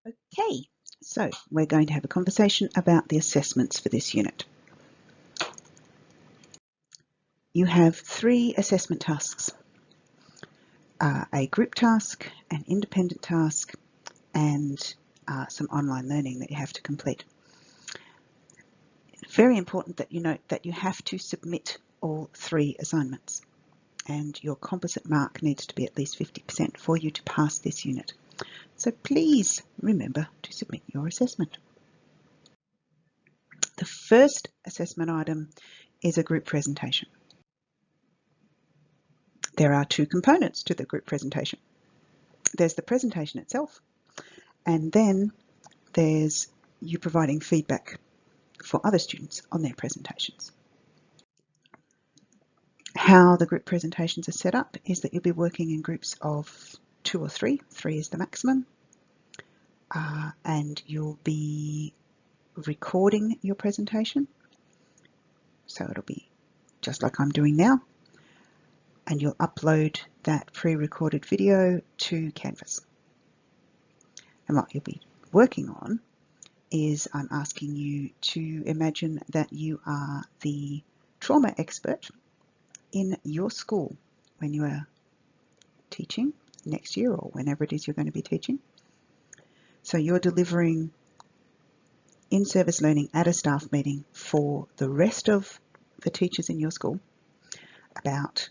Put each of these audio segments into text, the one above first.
Okay, so we're going to have a conversation about the assessments for this unit. You have 3 assessment tasks, a group task, an independent task, and some online learning that you have to complete. Very important that you note that you have to submit all 3 assignments, and your composite mark needs to be at least 50% for you to pass this unit. So please remember to submit your assessment. The first assessment item is a group presentation. There are 2 components to the group presentation. There's the presentation itself, and then there's you providing feedback for other students on their presentations. How the group presentations are set up is that you'll be working in groups of 2 or 3. 3 is the maximum. And you'll be recording your presentation. So it'll be just like I'm doing now. And you'll upload that pre-recorded video to Canvas. And what you'll be working on is I'm asking you to imagine that you are the trauma expert in your school when you are teaching next year or whenever it is you're going to be teaching. So you're delivering in-service learning at a staff meeting for the rest of the teachers in your school about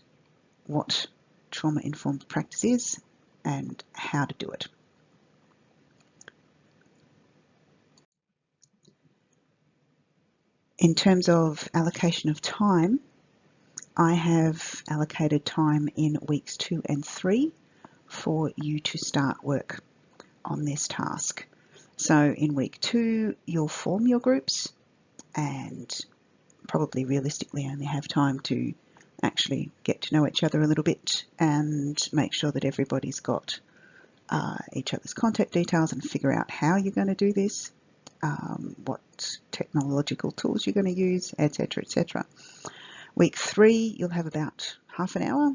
what trauma-informed practice is and how to do it. In terms of allocation of time, I have allocated time in weeks 2 and 3 for you to start work on this task. So in week 2, you'll form your groups and probably realistically only have time to actually get to know each other a little bit and make sure that everybody's got each other's contact details and figure out how you're going to do this, what technological tools you're going to use, etc., etc. Week 3, you'll have about half an hour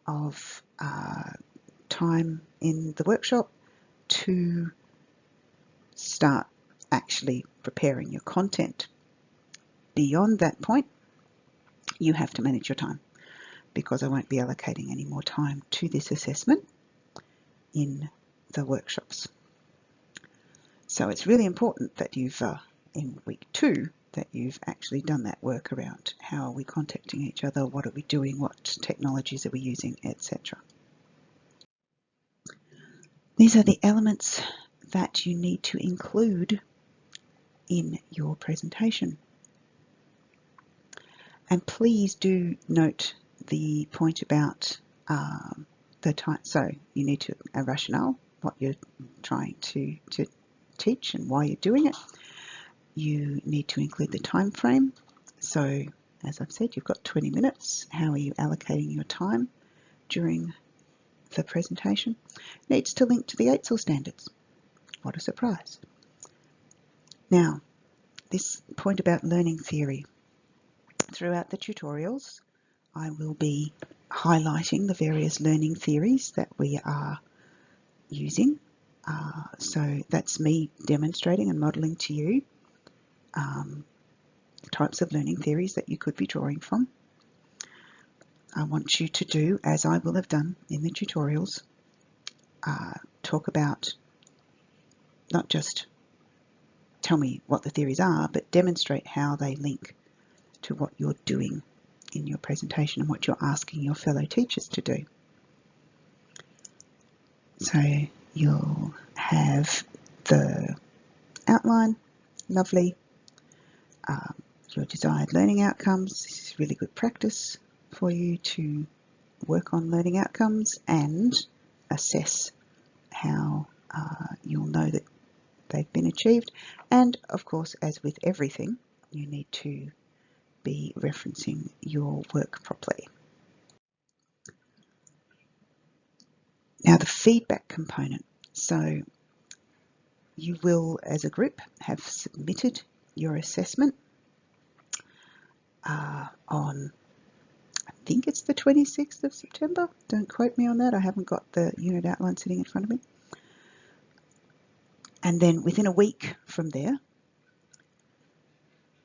of time in the workshop to start actually preparing your content. Beyond that point, you have to manage your time because I won't be allocating any more time to this assessment in the workshops. So it's really important that you've, in week 2, that you've actually done that work around how are we contacting each other, what are we doing, what technologies are we using, etc. These are the elements that you need to include in your presentation. And please do note the point about the time. So you need to a rationale, what you're trying to teach and why you're doing it. You need to include the time frame. So as I've said, you've got 20 minutes. How are you allocating your time during the presentation? Needs to link to the AITSL standards. What a surprise. Now, this point about learning theory. Throughout the tutorials, I will be highlighting the various learning theories that we are using. So that's me demonstrating and modelling to you the types of learning theories that you could be drawing from. I want you to do, as I will have done in the tutorials, talk about not just tell me what the theories are, but demonstrate how they link to what you're doing in your presentation and what you're asking your fellow teachers to do. So you'll have the outline, lovely, your desired learning outcomes. This is really good practice for you to work on learning outcomes and assess how you'll know that they've been achieved. And of course, as with everything, you need to be referencing your work properly. Now the feedback component. So you will, as a group, have submitted your assessment on, I think it's the 26th of September. Don't quote me on that. I haven't got the unit outline sitting in front of me. And then within a week from there,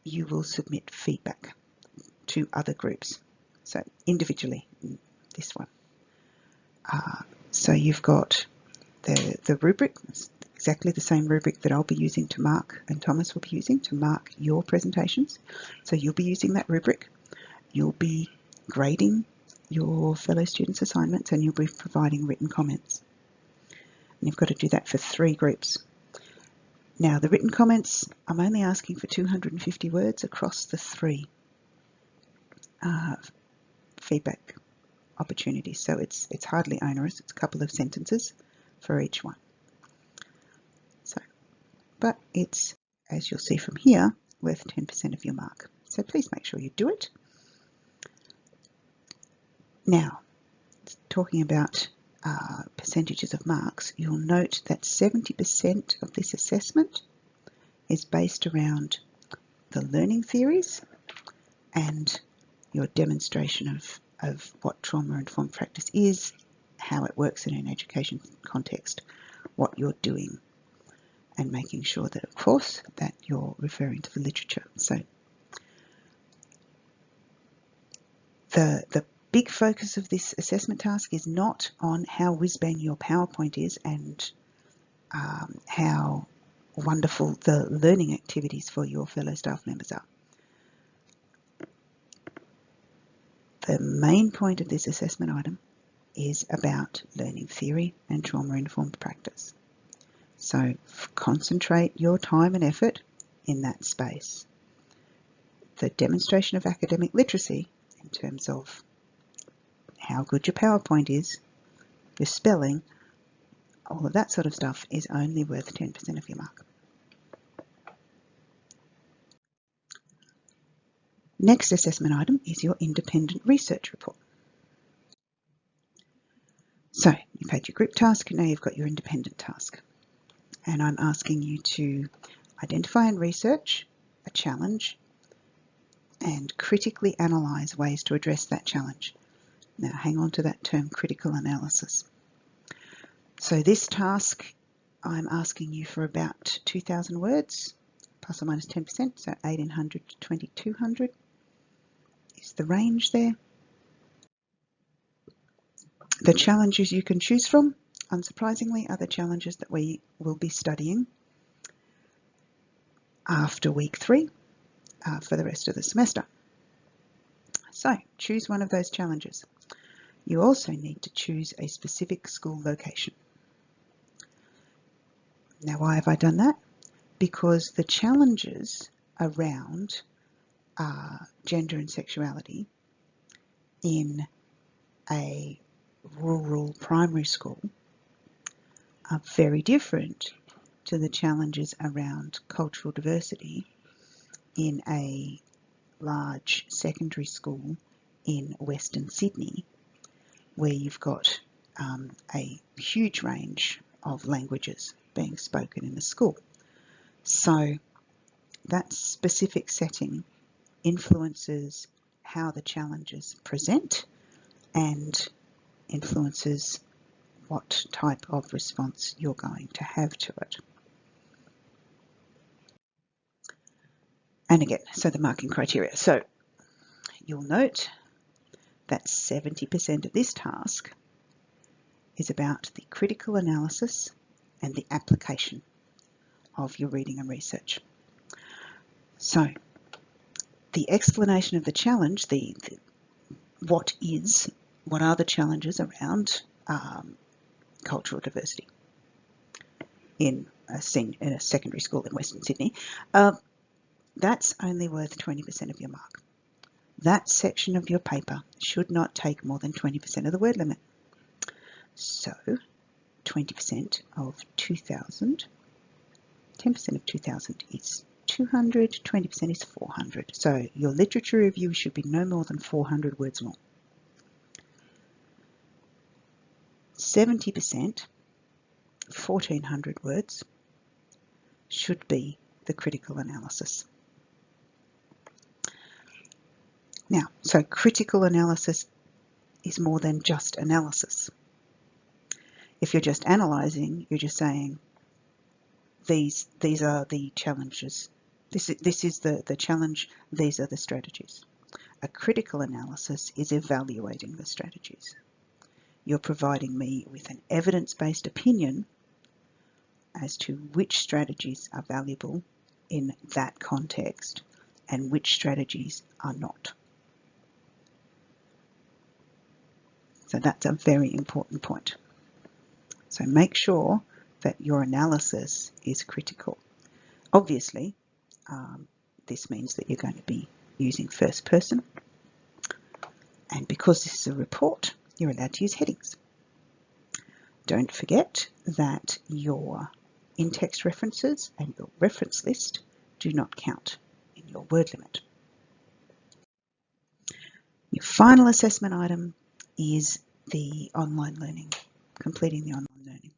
you will submit feedback to other groups. So individually, this one. So you've got the rubric, exactly the same rubric that I'll be using to mark, and Thomas will be using to mark your presentations. So you'll be using that rubric. You'll be grading your fellow students' assignments, and you'll be providing written comments. And you've got to do that for 3 groups. Now, the written comments, I'm only asking for 250 words across the 3 feedback opportunities. So it's hardly onerous. It's a couple of sentences for each one. So, but it's, as you'll see from here, worth 10% of your mark. So please make sure you do it. Now, talking about percentages of marks, you'll note that 70% of this assessment is based around the learning theories and your demonstration of what trauma-informed practice is, how it works in an education context, what you're doing, and making sure that, of course, that you're referring to the literature. So the big focus of this assessment task is not on how whiz-bang your PowerPoint is and how wonderful the learning activities for your fellow staff members are. The main point of this assessment item is about learning theory and trauma-informed practice. So concentrate your time and effort in that space. The demonstration of academic literacy in terms of how good your PowerPoint is, your spelling, all of that sort of stuff is only worth 10% of your mark. Next assessment item is your independent research report. So you've had your group task, now you've got your independent task. And I'm asking you to identify and research a challenge and critically analyse ways to address that challenge. Now hang on to that term, critical analysis. So this task, I'm asking you for about 2,000 words, plus or minus 10%, so 1,800 to 2,200 is the range there. The challenges you can choose from, unsurprisingly, are the challenges that we will be studying after week 3 for the rest of the semester. So choose one of those challenges. You also need to choose a specific school location. Now, why have I done that? Because the challenges around gender and sexuality in a rural primary school are very different to the challenges around cultural diversity in a large secondary school in Western Sydney, where you've got a huge range of languages being spoken in the school. So that specific setting influences how the challenges present and influences what type of response you're going to have to it. And again, so the marking criteria. So you'll note that 70% of this task is about the critical analysis and the application of your reading and research. So the explanation of the challenge, what are the challenges around cultural diversity in a secondary school in Western Sydney, that's only worth 20% of your mark. That section of your paper should not take more than 20% of the word limit. So 20% of 2,000, 10% of 2,000 is 200, 20% is 400. So your literature review should be no more than 400 words long. 70%, 1,400 words, should be the critical analysis. Now, so critical analysis is more than just analysis. If you're just analysing, you're just saying, these are the challenges. This is the challenge. These are the strategies. A critical analysis is evaluating the strategies. You're providing me with an evidence-based opinion as to which strategies are valuable in that context and which strategies are not. So that's a very important point. So make sure that your analysis is critical. Obviously, this means that you're going to be using first person, and because this is a report, you're allowed to use headings. Don't forget that your in-text references and your reference list do not count in your word limit. Your final assessment item is the online learning, completing the online learning.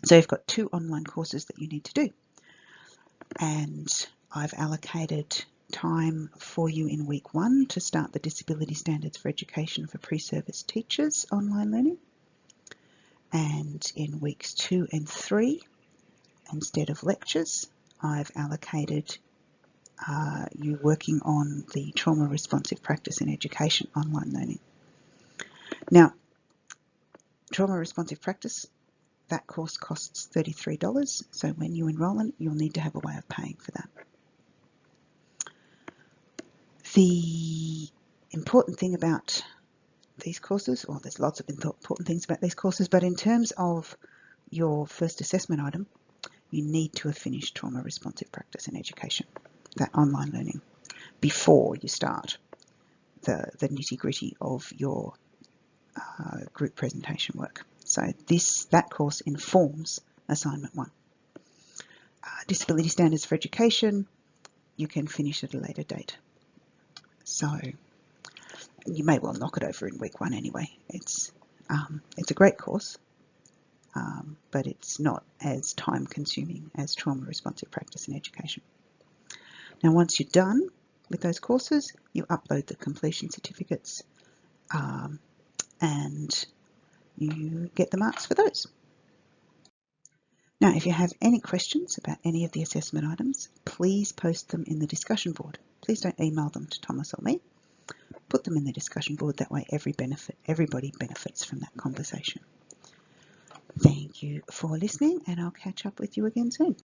So you've got 2 online courses that you need to do, and I've allocated time for you in week 1 to start the Disability Standards for Education for Pre-Service Teachers online learning, and in weeks 2 and 3, instead of lectures, I've allocated you working on the Trauma Responsive Practice in Education online learning. Now, Trauma Responsive Practice, that course costs $33, so when you enrol in it, you'll need to have a way of paying for that. The important thing about these courses, well, there's lots of important things about these courses, but in terms of your first assessment item, you need to have finished Trauma Responsive Practice in Education, that online learning, before you start the nitty-gritty of your group presentation work. So that course informs assignment 1. Disability Standards for Education, you can finish at a later date. So you may well knock it over in week 1 anyway. It's a great course, but it's not as time consuming as Trauma Responsive Practice in Education. Now, once you're done with those courses, you upload the completion certificates and you get the marks for those. Now, if you have any questions about any of the assessment items, please post them in the discussion board. Please don't email them to Thomas or me. Put them in the discussion board, that way everybody benefits from that conversation. Thank you for listening, and I'll catch up with you again soon.